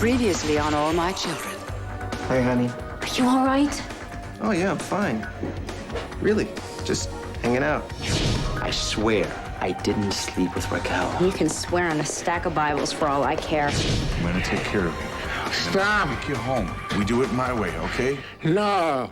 Previously on All My Children. Hi, honey. Are you all right? Oh, yeah, I'm fine. Really, just hanging out. I swear I didn't sleep with Raquel. You can swear on a stack of Bibles for all I care. I'm gonna take care of you. Stop! Take you home. We do it my way, okay? No!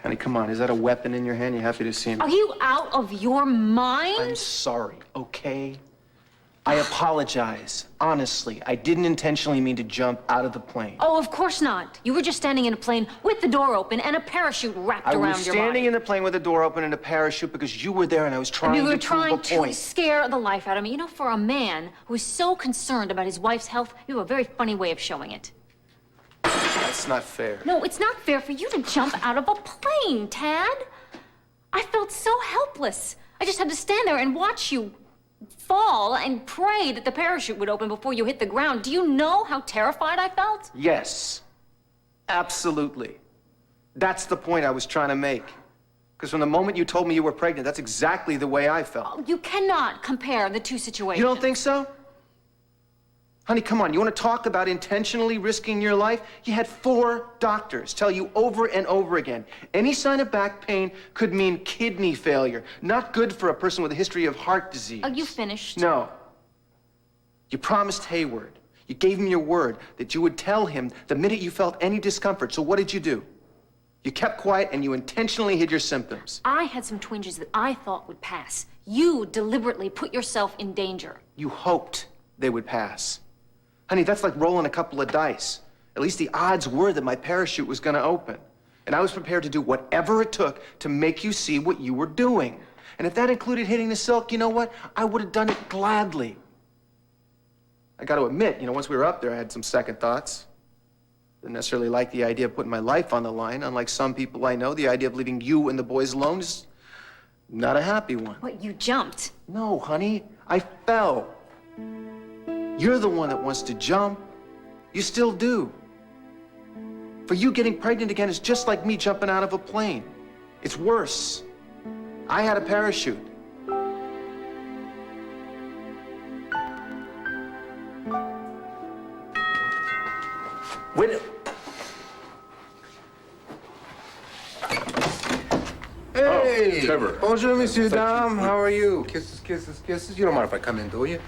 Honey, come on. Is that a weapon in your hand? You happy to see me? Are you out of your mind? I'm sorry, okay? I apologize. Honestly, I didn't intentionally mean to jump out of the plane. Oh, of course not. You were just standing in a plane with the door open and a parachute wrapped I around was your body. standing in the plane with the door open and a parachute because you were there and I was trying You were to trying prove a point. to scare the life out of me. You know, for a man who is so concerned about his wife's health, you have a very funny way of showing it. That's not fair. No, it's not fair for you to jump out of a plane, Tad. I felt so helpless. I just had to stand there and watch you fall and pray that the parachute would open before you hit the ground. Do you know how terrified I felt? Yes, absolutely. That's the point I was trying to make. Because from the moment you told me you were pregnant, that's exactly the way I felt. Oh, you cannot compare the two situations. You don't think so? Honey, come on. You want to talk about intentionally risking your life? You had 4 doctors tell you over and over again, any sign of back pain could mean kidney failure. Not good for a person with a history of heart disease. Oh, you finished? No. You promised Hayward. You gave him your word that you would tell him the minute you felt any discomfort. So what did you do? You kept quiet and you intentionally hid your symptoms. I had some twinges that I thought would pass. You deliberately put yourself in danger. You hoped they would pass. Honey, that's like rolling a couple of dice. At least the odds were that my parachute was gonna open. And I was prepared to do whatever it took to make you see what you were doing. And if that included hitting the silk, you know what? I would have done it gladly. I gotta admit, once we were up there, I had some second thoughts. Didn't necessarily like the idea of putting my life on the line. Unlike some people I know, the idea of leaving you and the boys alone is not a happy one. What, you jumped? No, honey, I fell. You're the one that wants to jump. You still do. For you, getting pregnant again is just like me jumping out of a plane. It's worse. I had a parachute. Wait. Hey! Trevor. Bonjour, Monsieur Dame. How are you? Kisses, kisses, kisses. You don't mind if I come in, do you?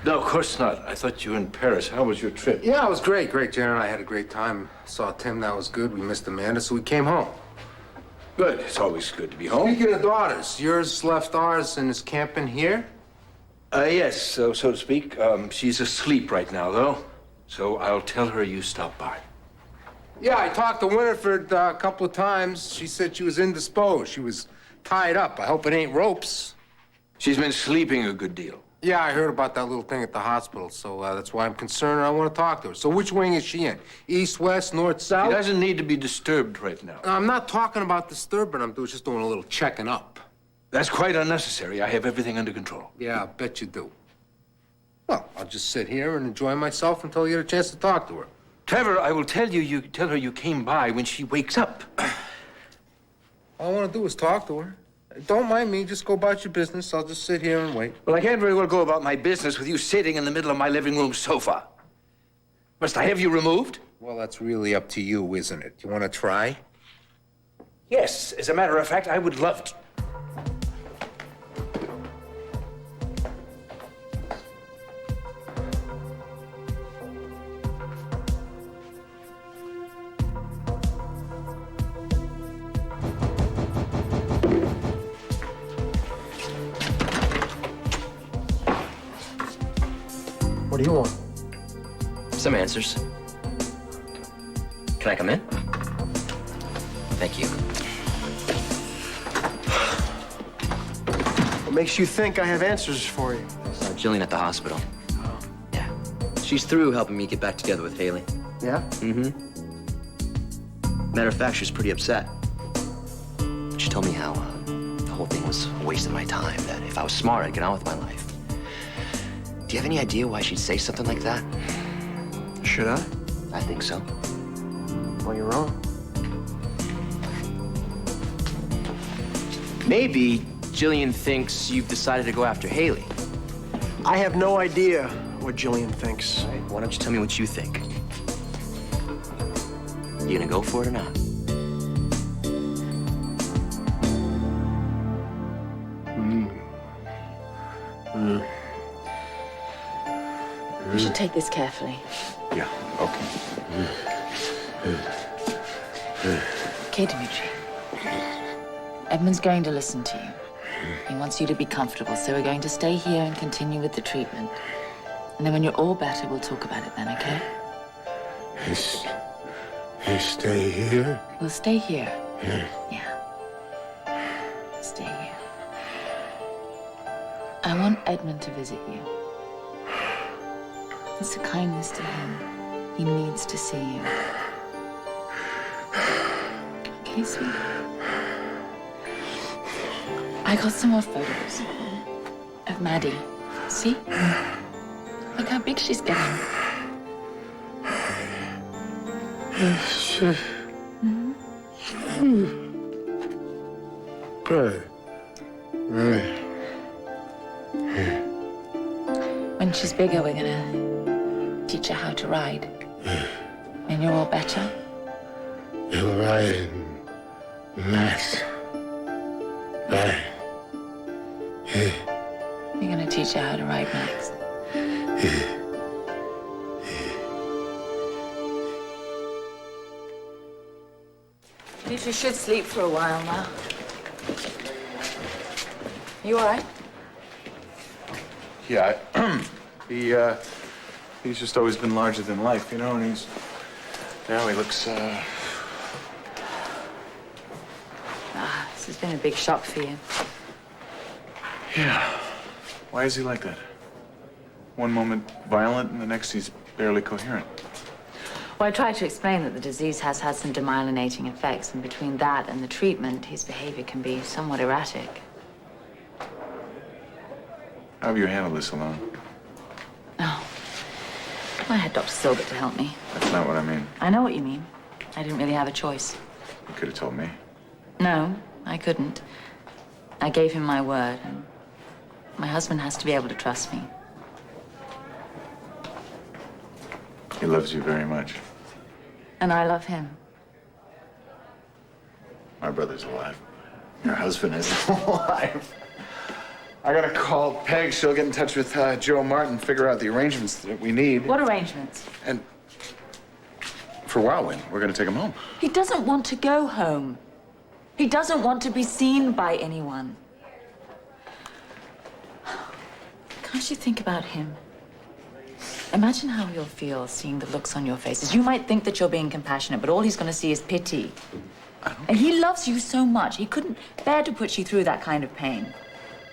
No, of course not. I thought you were in Paris. How was your trip? Yeah, it was great. Great. Jen and I had a great time. Saw Tim. That was good. We missed Amanda, so we came home. Good. It's always good to be home. Speaking of daughters, yours left ours and is camping here? Yes, so to speak. She's asleep right now, though. So I'll tell her you stopped by. Yeah, I talked to Winifred a couple of times. She said she was indisposed. She was tied up. I hope it ain't ropes. She's been sleeping a good deal. Yeah, I heard about that little thing at the hospital, so that's why I'm concerned and I want to talk to her. So which wing is she in? East, west, north, south? She doesn't need to be disturbed right now. I'm not talking about disturbing. I'm just doing a little checking up. That's quite unnecessary. I have everything under control. Yeah, I bet you do. Well, I'll just sit here and enjoy myself until you get a chance to talk to her. Trevor, I will tell her you came by when she wakes up. All I want to do is talk to her. Don't mind me. Just go about your business. I'll just sit here and wait. Well, I can't very well go about my business with you sitting in the middle of my living room sofa. Must I have you removed? Well, that's really up to you, isn't it? You want to try? Yes, as a matter of fact, I would love to. What do you want? some answers. Can I come in? Thank you. What makes you think I have answers for you? Saw Jillian at the hospital. Yeah. She's through helping me get back together with Haley. Yeah? Mm-hmm. Matter of fact, she was pretty upset. She told me how the whole thing was a waste of my time, that if I was smart, I'd get on with my life. Do you have any idea why she'd say something like that? Should I? I think so. Well, you're wrong. Maybe Jillian thinks you've decided to go after Haley. I have no idea what Jillian thinks. All right, why don't you tell me what you think? You gonna go for it or not? You should take this carefully. Yeah, okay. Okay, Dimitri. Edmund's going to listen to you. He wants you to be comfortable, so we're going to stay here and continue with the treatment. And then when you're all better, we'll talk about it then, okay? You stay here? We'll stay here. Yeah. Stay here. I want Edmund to visit you. It's a kindness to him. He needs to see you. Okay, sweetie? I got some more photos of Maddie. See? Look how big she's getting. Right. When she's bigger, we're gonna teach her how to ride. When you're all better, You're right, Max. Right. we're gonna teach her how to ride Max. Dimitri should sleep for a while now. You all right? Yeah, he's just always been larger than life, you know, and now he looks, This has been a big shock for you. yeah. Why is he like that? One moment violent, and the next he's barely coherent. Well, I tried to explain that the disease has had some demyelinating effects, and between that and the treatment, his behavior can be somewhat erratic. How have you handled this alone? Oh. I had Dr. Silbert to help me. That's not what I mean. I know what you mean. I didn't really have a choice. You could have told me. No, I couldn't. I gave him my word, and my husband has to be able to trust me. He loves you very much. And I love him. My brother's alive. Your husband isn't alive. I gotta call Peg. She'll get in touch with Joe Martin, figure out the arrangements that we need. What arrangements? And for Wildwing, we're gonna take him home. He doesn't want to go home. He doesn't want to be seen by anyone. Can't you think about him? Imagine how he'll feel seeing the looks on your faces. You might think that you're being compassionate, but all he's going to see is pity. And he loves you so much, he couldn't bear to put you through that kind of pain.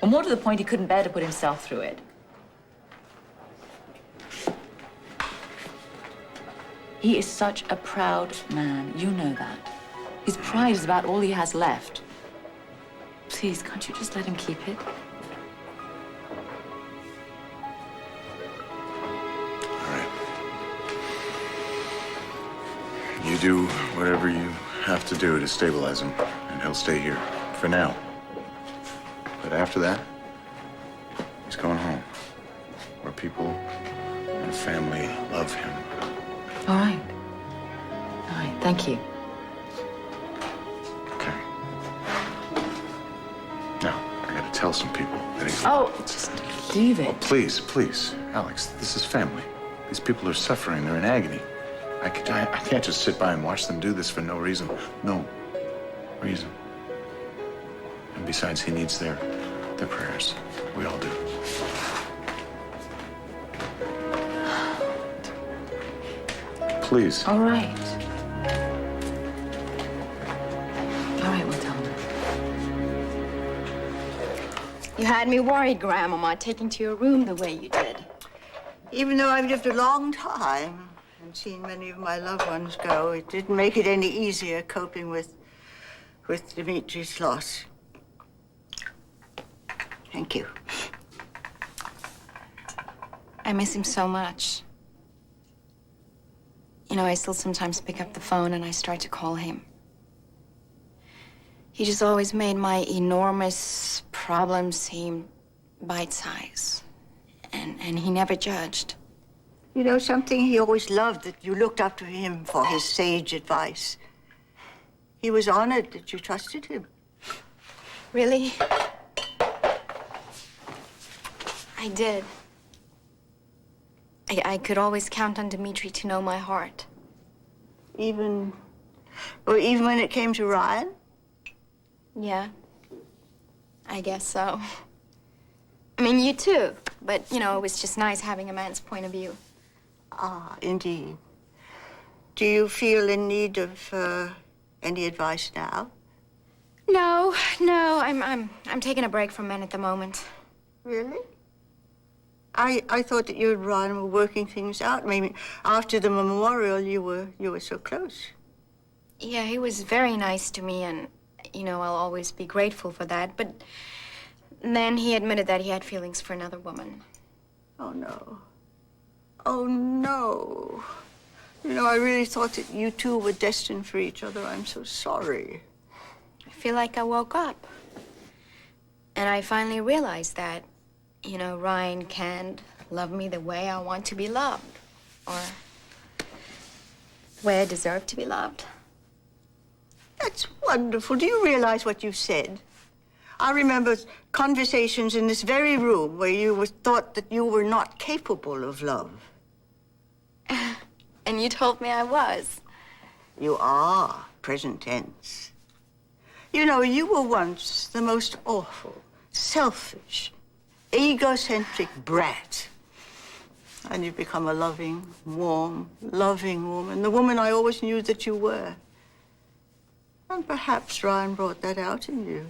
Or more to the point, he couldn't bear to put himself through it. He is such a proud man. You know that. His pride is about all he has left. Please, can't you just let him keep it? All right. You do whatever you have to do to stabilize him, and he'll stay here for now. But after that, he's going home, where people and family love him. All right. All right, thank you. Okay. Now, I gotta tell some people that he's... Oh, just leave it. Oh, please, please. Alex, this is family. These people are suffering. They're in agony. I can't just sit by and watch them do this for no reason. No reason. And besides, he needs their prayers. We all do. please. All right. All right, we'll tell him. You had me worried, Grandmama, taking to your room the way you did. Even though I've lived a long time and seen many of my loved ones go, it didn't make it any easier coping with Dimitri's loss. Thank you. I miss him so much. You know, I still sometimes pick up the phone and I start to call him. He just always made my enormous problems seem bite-sized. And he never judged. You know something? He always loved that you looked up to him for his sage advice. He was honored that you trusted him. Really? I did. I could always count on Dimitri to know my heart. Even when it came to Ryan? Yeah. I guess so. I mean, you too. But, you know, it was just nice having a man's point of view. Ah, indeed. Do you feel in need of any advice now? No. I'm taking a break from men at the moment. Really? I thought that you and Ryan were working things out. Maybe after the memorial, you were so close. Yeah, he was very nice to me, and, you know, I'll always be grateful for that. But then he admitted that he had feelings for another woman. Oh, no. Oh, no. You know, I really thought that you two were destined for each other. I'm so sorry. I feel like I woke up. And I finally realized that, you know, Ryan can't love me the way I want to be loved. Or the way I deserve to be loved. That's wonderful. Do you realize what you said? I remember conversations in this very room where you thought that you were not capable of love. And you told me I was. You are, present tense. You know, you were once the most awful, selfish, egocentric brat. And you've become a loving, warm, loving woman, the woman I always knew that you were. And perhaps Ryan brought that out in you.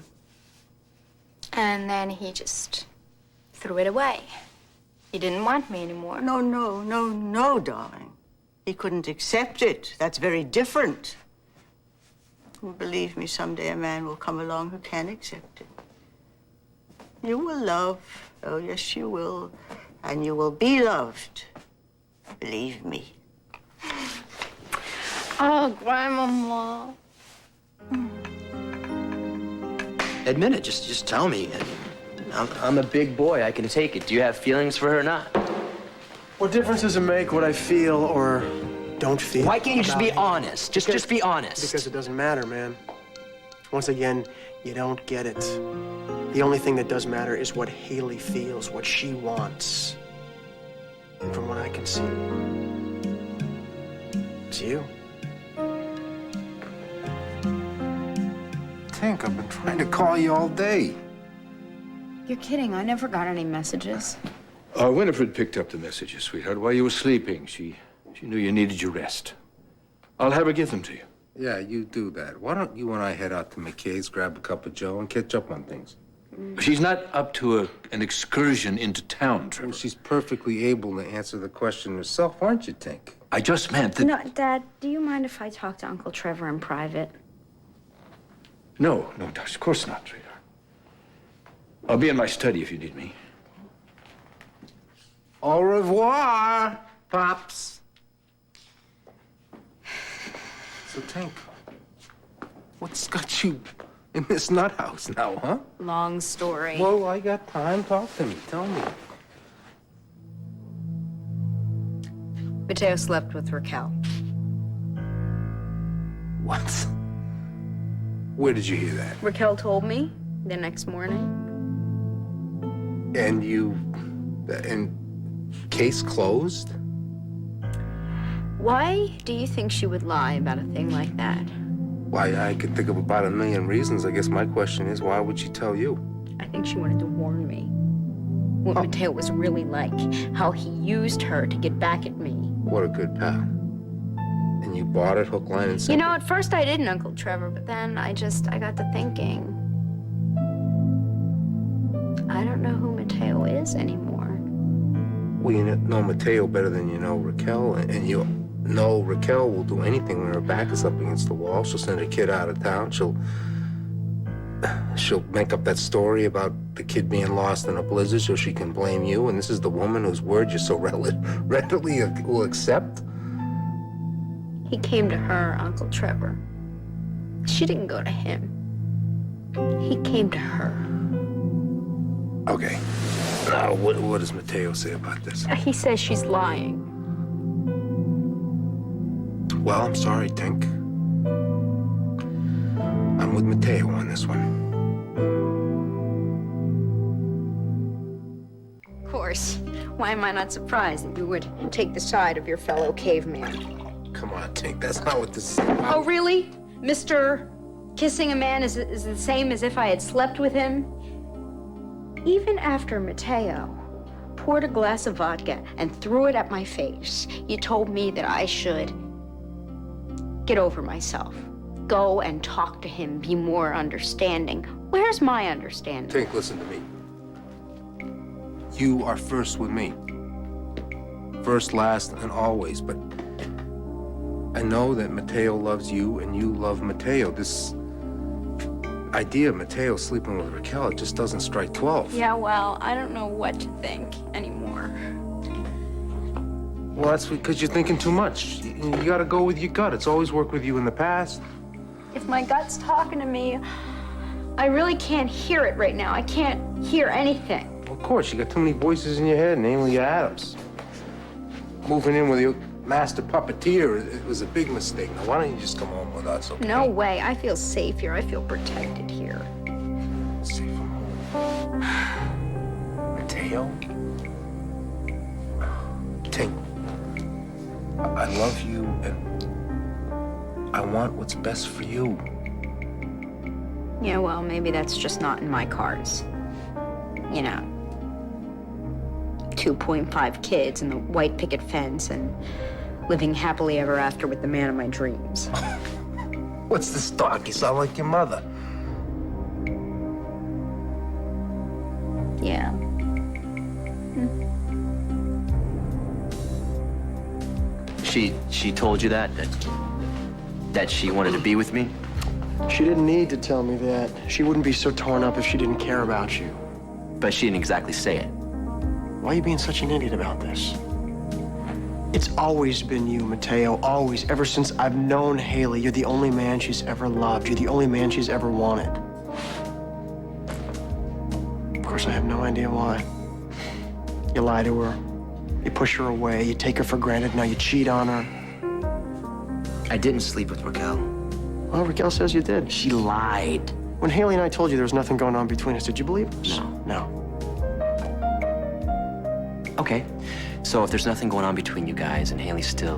And then he just threw it away. He didn't want me anymore. No, darling. He couldn't accept it. That's very different. And believe me, someday a man will come along who can accept it. You will love. Oh, yes, you will. And you will be loved. Believe me. Oh, Grandmama. Admit it. Just tell me. I'm a big boy. I can take it. Do you have feelings for her or not? What difference does it make what I feel or don't feel? Why can't you just about be it? honest? Just be honest. Because it doesn't matter, man. Once again, you don't get it. The only thing that does matter is what Haley feels, what she wants. And from what I can see, it's you. Tink, I've been trying to call you all day. You're kidding. I never got any messages. Winifred picked up the messages, sweetheart, while you were sleeping. She knew you needed your rest. I'll have her give them to you. Yeah, you do that. Why don't you and I head out to McKay's, grab a cup of Joe, and catch up on things? She's not up to an excursion into town, Trevor. Well, she's perfectly able to answer the question herself, aren't you, Tink? I just meant that... No, Dad, do you mind if I talk to Uncle Trevor in private? No, of course not, sweetheart. I'll be in my study if you need me. Au revoir, Pops. So, Tink, what's got you in this nut house now, huh? Long story. Well, I got time. Talk to me. Tell me. Mateo slept with Raquel. What? Where did you hear that? Raquel told me the next morning. And case closed? Why do you think she would lie about a thing like that? Why, I could think of about 1,000,000 reasons. I guess my question is, why would she tell you? I think she wanted to warn me. What Mateo was really like. How he used her to get back at me. What a good pal. And you bought it hook, line, and You sinker? know, at first I didn't, Uncle Trevor, but then I got to thinking. I don't know who Mateo is anymore. Well, you know Mateo better than you know Raquel, and you know Raquel will do anything when her back is up against the wall. She'll send her kid out of town. She'll make up that story about the kid being lost in a blizzard so she can blame you. And this is the woman whose word you so readily will accept. He came to her, Uncle Trevor. She didn't go to him. He came to her. Okay. Now, what does Mateo say about this? He says she's lying. Well, I'm sorry, Tink. I'm with Mateo on this one. Of course. Why am I not surprised that you would take the side of your fellow caveman? Come on, Tink. That's not what this is about. Oh, really? Mr. Kissing a man is the same as if I had slept with him? Even after Mateo poured a glass of vodka and threw it at my face, you told me that I should get over myself. Go and talk to him, be more understanding. Where's my understanding? Tink, listen to me. You are first with me. First, last, and always. But I know that Mateo loves you and you love Mateo. This idea of Mateo sleeping with Raquel, it just doesn't strike 12. Yeah, well, I don't know what to think anymore. Well, that's because you're thinking too much. You gotta go with your gut. It's always worked with you in the past. If my gut's talking to me, I really can't hear it right now. I can't hear anything. Of course, you got too many voices in your head, namely Adams. Moving in with your master puppeteer, it was a big mistake. Now, why don't you just come home with us, okay? No way. I feel safe here. I feel protected here. Safe from home. Mateo? Tink, I love you, and I want what's best for you. Yeah, well, maybe that's just not in my cards. You know, 2.5 kids and the white picket fence and living happily ever after with the man of my dreams. What's this talk? You sound like your mother. Yeah. She told you that she wanted to be with me? She didn't need to tell me that. She wouldn't be so torn up if she didn't care about you. But she didn't exactly say it. Why are you being such an idiot about this? It's always been you, Mateo, always. Ever since I've known Haley, you're the only man she's ever loved. You're the only man she's ever wanted. Of course, I have no idea why. You lie to her, you push her away, you take her for granted, now you cheat on her. I didn't sleep with Raquel. Well, Raquel says you did. She lied. When Haley and I told you there was nothing going on between us, did you believe us? No. No. Okay, so if there's nothing going on between you guys and Haley still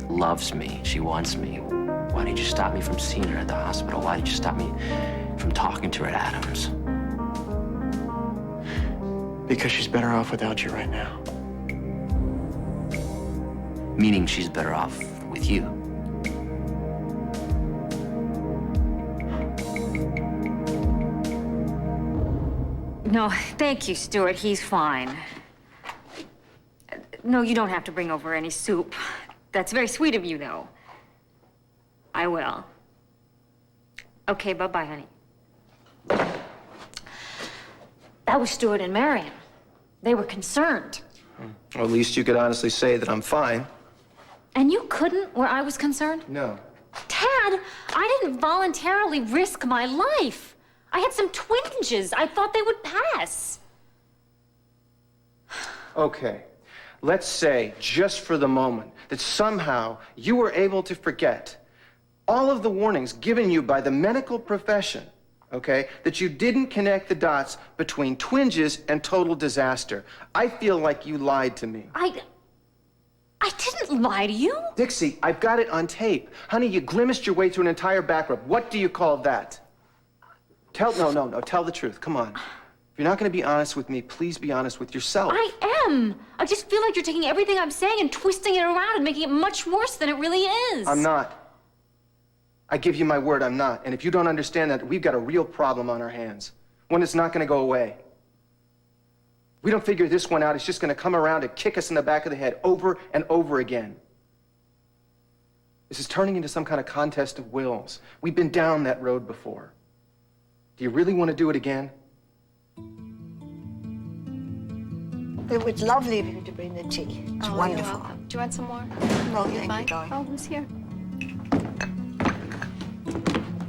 loves me, she wants me, why did you stop me from seeing her at the hospital? Why did you stop me from talking to her at Adams? Because she's better off without you right now. Meaning she's better off with you. No, thank you, Stuart. He's fine. No, you don't have to bring over any soup. That's very sweet of you, though. I will. Okay, bye-bye, honey. That was Stuart and Marion. They were concerned. Or at least you could honestly say that I'm fine. And you couldn't where I was concerned? No. Tad, I didn't voluntarily risk my life. I had some twinges. I thought they would pass. Okay. Let's say, just for the moment, that somehow you were able to forget all of the warnings given you by the medical profession, okay? That you didn't connect the dots between twinges and total disaster. I feel like you lied to me. I didn't lie to you. Dixie, I've got it on tape. Honey, you grimaced your way through an entire back rub. What do you call that? No, tell the truth. Come on. If you're not going to be honest with me, please be honest with yourself. I am. I just feel like you're taking everything I'm saying and twisting it around and making it much worse than it really is. I'm not. I give you my word, I'm not. And if you don't understand that, we've got a real problem on our hands. One that's not going to go away. We don't figure this one out, it's just going to come around and kick us in the back of the head over and over again. This is turning into some kind of contest of wills. We've been down that road before. Do you really want to do it again? It was lovely of you to bring the tea. It's Oh, wonderful. You're welcome. Do you want some more? No, You thank fine? you, darling. Oh, who's here?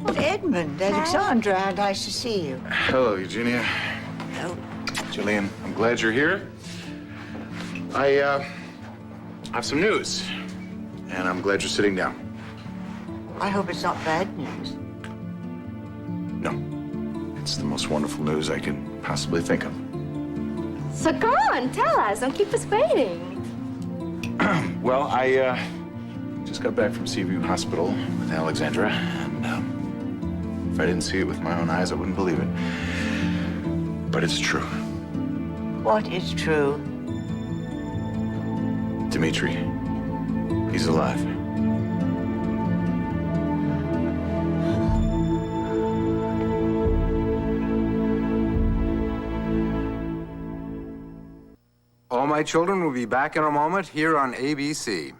Well, Edmund, Alexandra, how nice to see you. Hello, Eugenia. Hello. Jillian, I'm glad you're here. I have some news, and I'm glad you're sitting down. I hope it's not bad news. No, it's the most wonderful news I can possibly think of. So come on, tell us. Don't keep us waiting. Well, I just got back from Seaview Hospital with Alexandra, and if I didn't see it with my own eyes, I wouldn't believe it. But it's true. What is true? Dimitri, he's alive. All My Children will be back in a moment here on ABC.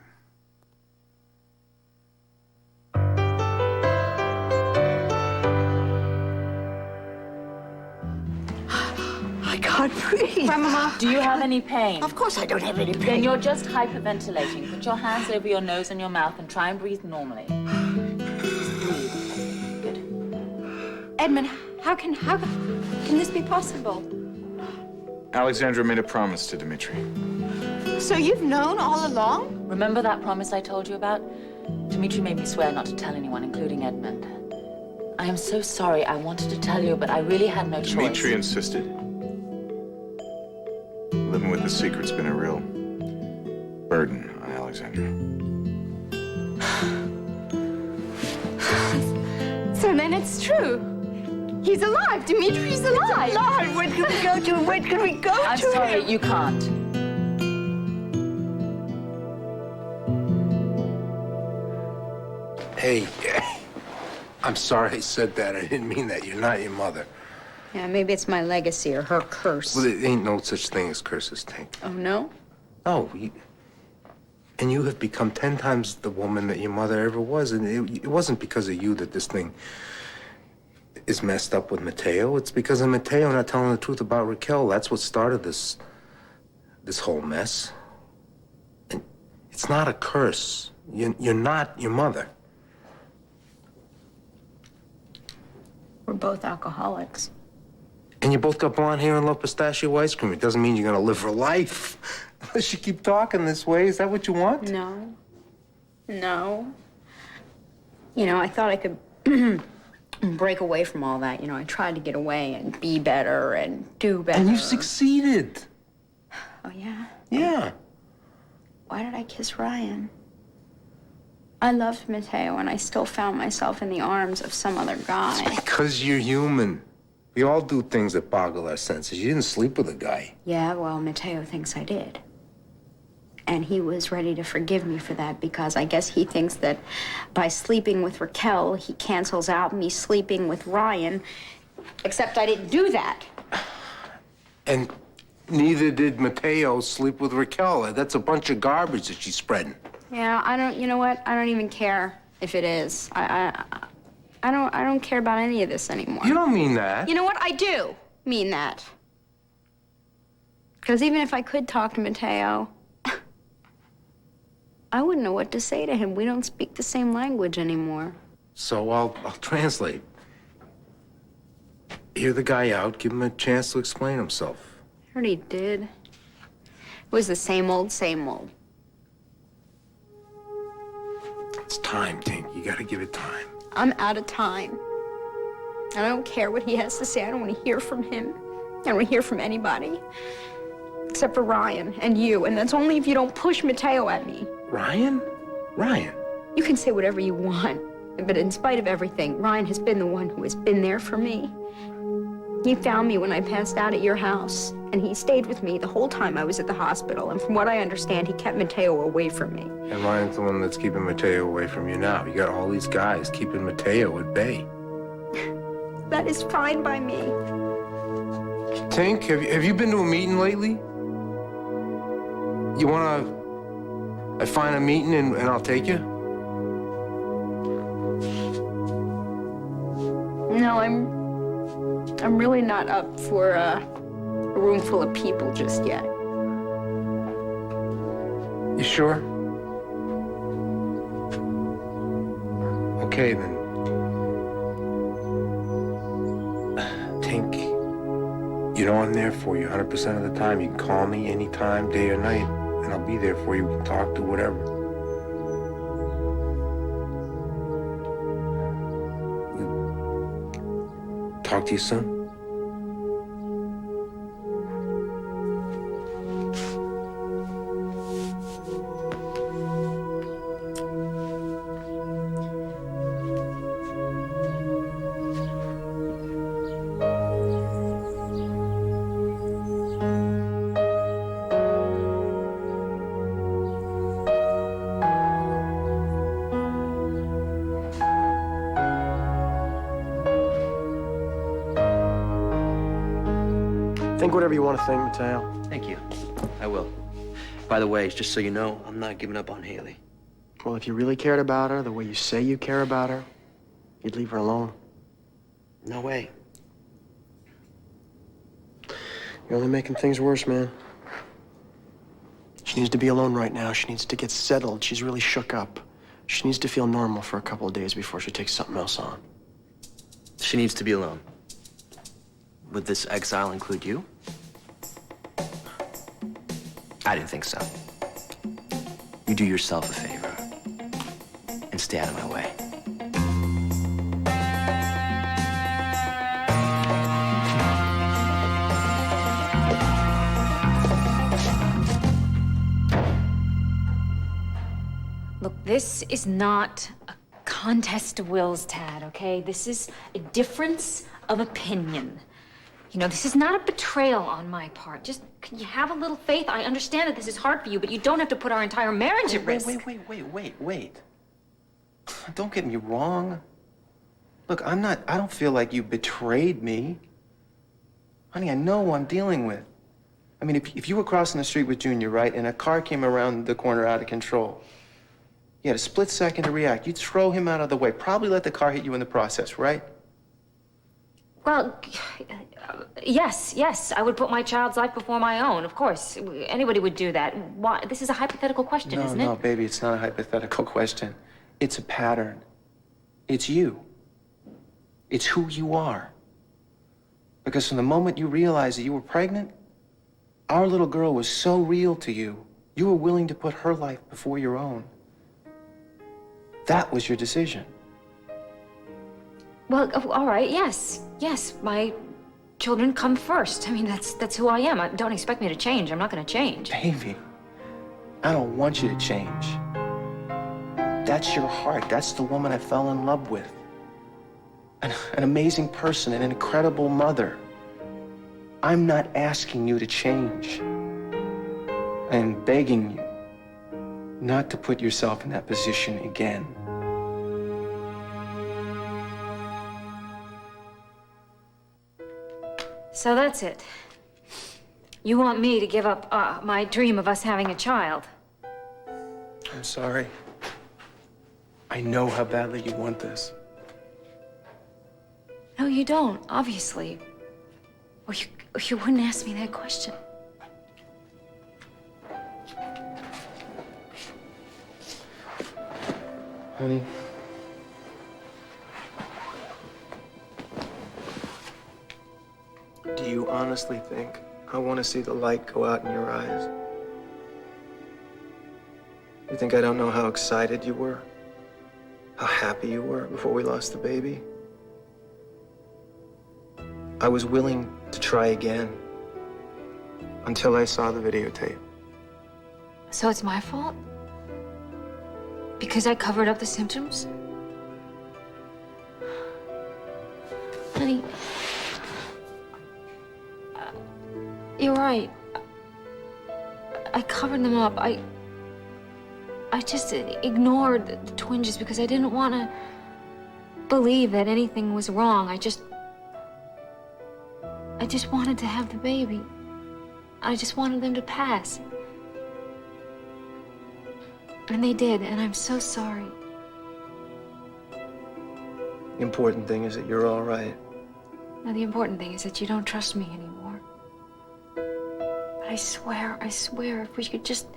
I can't breathe. Grandmama. Do you have any pain? Of course I don't have any Then pain. you're just hyperventilating. Put your hands over your nose and your mouth and try and breathe normally. Breathe. Good. Edmund, how can this be possible? Alexandra made a promise to Dimitri. So you've known all along? Remember that promise I told you about? Dimitri made me swear not to tell anyone, including Edmund. I am so sorry. I wanted to tell you, but I really had no choice. Dimitri insisted. Living with the secret's been a real burden on Alexandra. So then it's true. He's alive. Dimitri's alive. Lord, when can we go to him? When can we go I'm to sorry, him? you can't. Hey, I'm sorry I said that. I didn't mean that. You're not your mother. Yeah, maybe it's my legacy or her curse. Well, there ain't no such thing as curses, Tank. Oh, no? No, and you have become 10 times the woman that your mother ever was. And it wasn't because of you that this thing is messed up with Mateo. It's because of Mateo not telling the truth about Raquel. That's what started this whole mess. And it's not a curse. You're not your mother. We're both alcoholics. And you both got blonde hair and love pistachio ice cream. It doesn't mean you're gonna live for life. Unless you keep talking this way. Is that what you want? No. No. You know, I thought I could break away from all that. You know, I tried to get away and be better and do better. And you succeeded. Oh, yeah? Yeah. Why did I kiss Ryan? I loved Mateo, and I still found myself in the arms of some other guy. Because you're human. We all do things that boggle our senses. You didn't sleep with a guy. Yeah, well, Mateo thinks I did. And he was ready to forgive me for that because I guess he thinks that by sleeping with Raquel, he cancels out me sleeping with Ryan. Except I didn't do that. And neither did Mateo sleep with Raquel. That's a bunch of garbage that she's spreading. Yeah, you know what? I don't even care if it is. I don't care about any of this anymore. You don't mean that. You know what? I do mean that. Because even if I could talk to Mateo, I wouldn't know what to say to him. We don't speak the same language anymore. So I'll translate. Hear the guy out, give him a chance to explain himself. I already did. It was the same old, same old. It's time, Tink. You gotta give it time. I'm out of time. I don't care what he has to say. I don't want to hear from him. I don't want to hear from anybody. Except for Ryan and you. And that's only if you don't push Mateo at me. Ryan? Ryan? You can say whatever you want. But in spite of everything, Ryan has been the one who has been there for me. He found me when I passed out at your house, and he stayed with me the whole time I was at the hospital. And from what I understand, he kept Mateo away from me. And Ryan's the one that's keeping Mateo away from you now. You got all these guys keeping Mateo at bay. That is fine by me. Tink, have you been to a meeting lately? You wanna find a meeting and I'll take you? No, I'm really not up for a room full of people just yet. You sure? Okay, then. Tink, you know I'm there for you 100% of the time. You can call me anytime, day or night, and I'll be there for you. We can talk, do whatever. Talk to you soon. Think whatever you want to think, Mateo. Thank you. I will. By the way, just so you know, I'm not giving up on Haley. Well, if you really cared about her the way you say you care about her, you'd leave her alone. No way. You're only making things worse, man. She needs to be alone right now. She needs to get settled. She's really shook up. She needs to feel normal for a couple of days before she takes something else on. She needs to be alone. Would this exile include you? I didn't think so. You do yourself a favor and stay out of my way. Look, this is not a contest of wills, Tad, okay? This is a difference of opinion. You know, this is not a betrayal on my part. Just, can you have a little faith? I understand that this is hard for you, but you don't have to put our entire marriage at risk. Wait. Don't get me wrong. Look, I don't feel like you betrayed me. Honey, I know who I'm dealing with. I mean, if you were crossing the street with Junior, right, and a car came around the corner out of control, you had a split second to react. You'd throw him out of the way, probably let the car hit you in the process, right? Well, yes, I would put my child's life before my own, of course. Anybody would do that. Why? This is a hypothetical question, isn't it? No, baby, it's not a hypothetical question. It's a pattern. It's you. It's who you are. Because from the moment you realized that you were pregnant, our little girl was so real to you, you were willing to put her life before your own. That was your decision. Well, all right, yes, my children come first. I mean, that's who I am. Don't expect me to change. I'm not going to change. Baby, I don't want you to change. That's your heart. That's the woman I fell in love with. An amazing person, an incredible mother. I'm not asking you to change. I am begging you not to put yourself in that position again. So that's it. You want me to give up my dream of us having a child? I'm sorry. I know how badly you want this. No, you don't, obviously. Or you wouldn't ask me that question. Honey. Do you honestly think I want to see the light go out in your eyes? You think I don't know how excited you were? How happy you were before we lost the baby? I was willing to try again until I saw the videotape. So it's my fault? Because I covered up the symptoms? Honey, You're right. I covered them up. I just ignored the twinges because I didn't want to believe that anything was wrong. I just wanted to have the baby. I just wanted them to pass. And they did, and I'm so sorry. The important thing is that you're all right. Now, the important thing is that you don't trust me anymore. But I swear, if we could just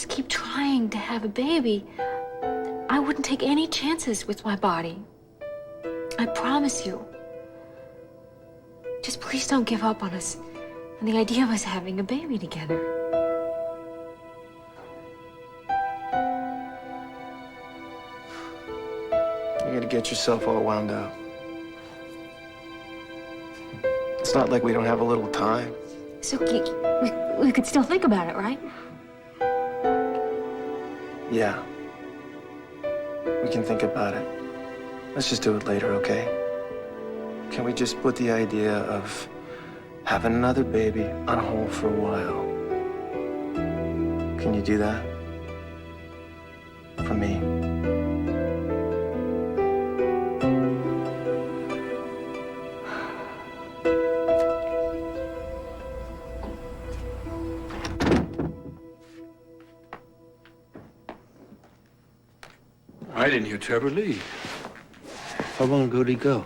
keep trying to have a baby, I wouldn't take any chances with my body. I promise you. Just please don't give up on us and the idea of us having a baby together. You're gonna get yourself all wound up. It's not like we don't have a little time. Suki, we could still think about it, right? Yeah. We can think about it. Let's just do it later, okay? Can we just put the idea of having another baby on hold for a while? Can you do that? For me? I didn't hear Trevor leave. How long ago did he go?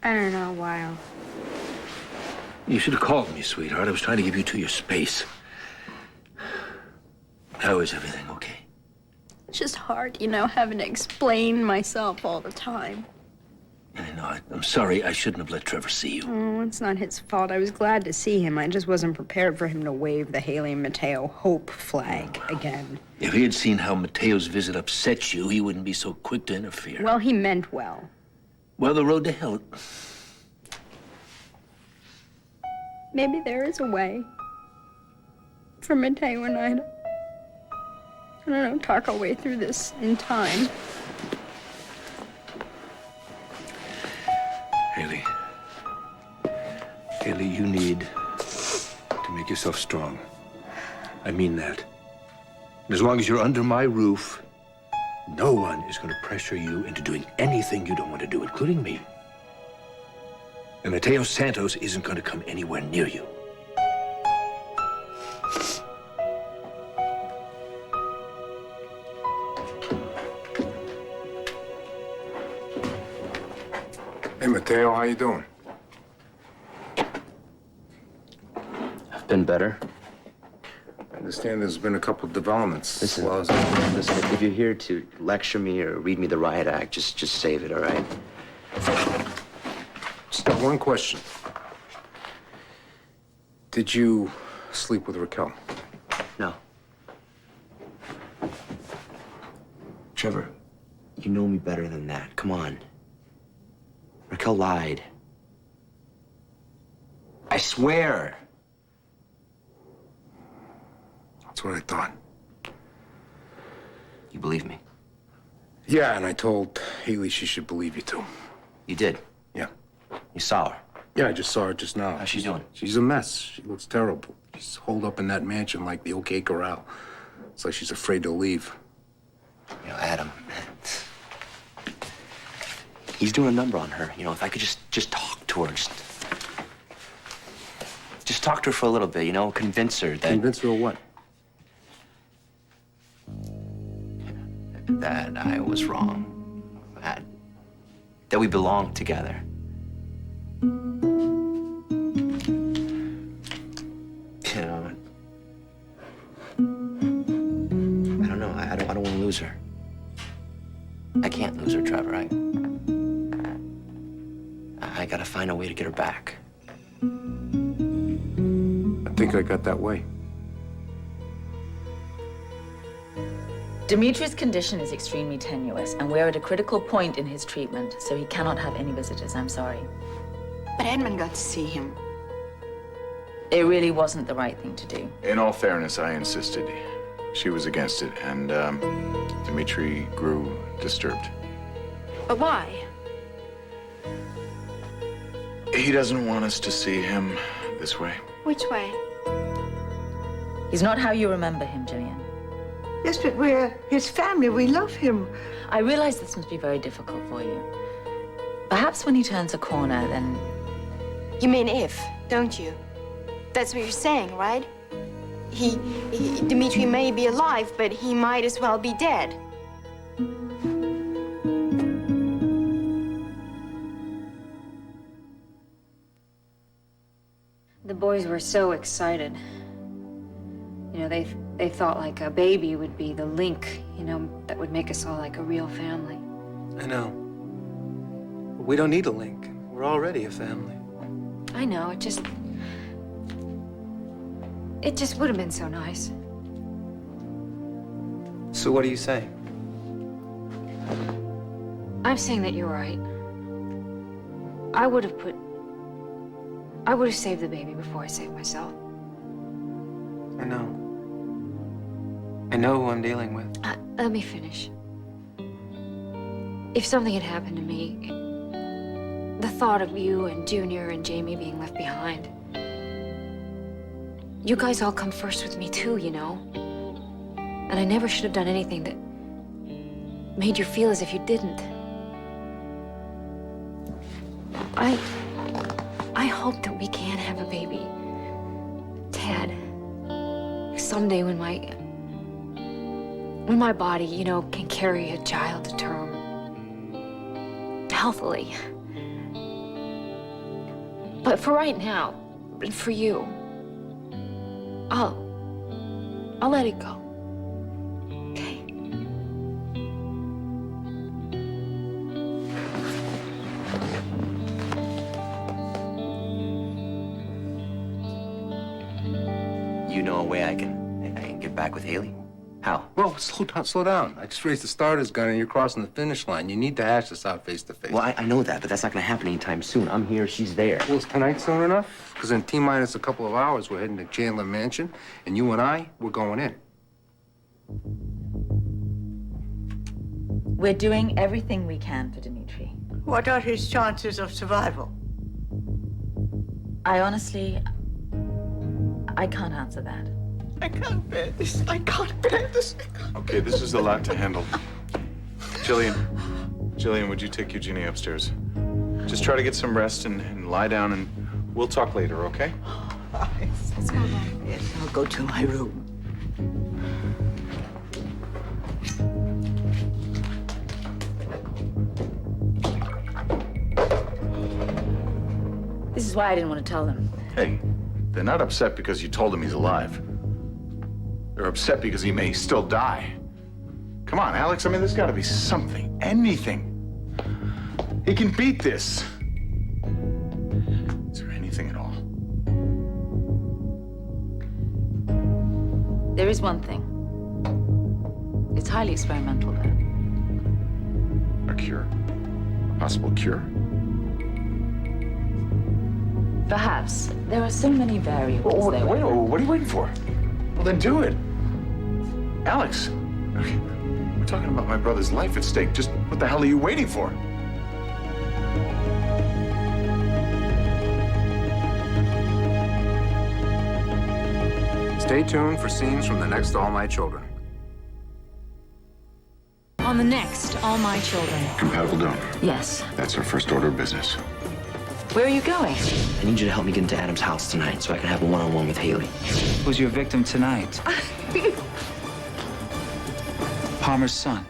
I don't know, a while. You should have called me, sweetheart. I was trying to give you two your space. How is everything okay? It's just hard, having to explain myself all the time. I know. I'm sorry. I shouldn't have let Trevor see you. Oh, it's not his fault. I was glad to see him. I just wasn't prepared for him to wave the Haley and Mateo hope flag again. If he had seen how Mateo's visit upset you, he wouldn't be so quick to interfere. Well, he meant well. Well, the road to hell... Maybe there is a way for Mateo and I to, talk our way through this in time. Haley. Haley, you need to make yourself strong. I mean that. And as long as you're under my roof, no one is going to pressure you into doing anything you don't want to do, including me. And Mateo Santos isn't going to come anywhere near you. Hey, Mateo, how you doing? I've been better. I understand there's been a couple of developments. Listen, Well, listen, if you're here to lecture me or read me the riot act, just save it, all right? just got one question. Did you sleep with Raquel? No. Trevor, you know me better than that. Come on. Raquel lied. I swear. That's what I thought. You believe me? Yeah, and I told Haley she should believe you too. You did? Yeah. You saw her? Yeah, I just saw her just now. How's she doing? She's a mess. She looks terrible. She's holed up in that mansion like the OK Corral. It's like she's afraid to leave. Adam, he's doing a number on her. If I could just talk to her, just talk to her for a little bit, convince her that... Convince her of what? That I was wrong. That we belong together. I don't know. I don't want to lose her. I can't lose her, Trevor. I gotta find a way to get her back. I think I got that way. Dimitri's condition is extremely tenuous, and we're at a critical point in his treatment, so he cannot have any visitors. I'm sorry. But Edmund got to see him. It really wasn't the right thing to do. In all fairness, I insisted. She was against it, and Dimitri grew disturbed. But why? He doesn't want us to see him this way. Which way? He's not how you remember him, Jillian. Yes, but we're his family. We love him. I realize this must be very difficult for you. Perhaps when he turns a corner, then... You mean if, don't you? That's what you're saying, right? Dmitri may be alive, but he might as well be dead. The boys were so excited. You know, they thought like a baby would be the link, you know, that would make us all like a real family. I know. But we don't need a link. We're already a family. I know, it just would have been so nice. So what are you saying? I'm saying that you're right. I would have saved the baby before I saved myself. I know. I know who I'm dealing with. Let me finish. If something had happened to me, the thought of you and Junior and Jamie being left behind, you guys all come first with me too, you know? And I never should have done anything that made you feel as if you didn't. I hope that we can have a baby, Tad. Someday when my body, you know, can carry a child to term healthily. But for right now, and for you, I'll let it go. Okay? You know a way I can get back with Haley? How? Well, slow down. I just raised the starter's gun and you're crossing the finish line. You need to hash this out face to face. Well, I know that, but that's not gonna happen anytime soon. I'm here, she's there. Well, is tonight soon enough? Because in T-minus a couple of hours, we're heading to Chandler Mansion, and you and I, we're going in. We're doing everything we can for Dmitri. What are his chances of survival? I can't answer that. I can't bear this. I can't bear this. Okay, this is a lot to handle. Jillian, would you take Eugenie upstairs? Just try to get some rest and lie down, and we'll talk later, okay? Let's go then. Yes, I'll go to my room. This is why I didn't want to tell them. Hey, they're not upset because you told him he's alive. They're upset because he may still die. Come on, Alex, I mean, there's gotta be something, anything. He can beat this. Is there anything at all? There is one thing. It's highly experimental, though. A cure? A possible cure? Perhaps. There are so many variables. What are you waiting for? Well, then do it. Alex, okay, we're talking about my brother's life at stake. Just what the hell are you waiting for? Stay tuned for scenes from the next All My Children. On the next All My Children. Compatible donor. Yes. That's our first order of business. Where are you going? I need you to help me get into Adam's house tonight so I can have a one-on-one with Haley. Who's your victim tonight? Palmer's son.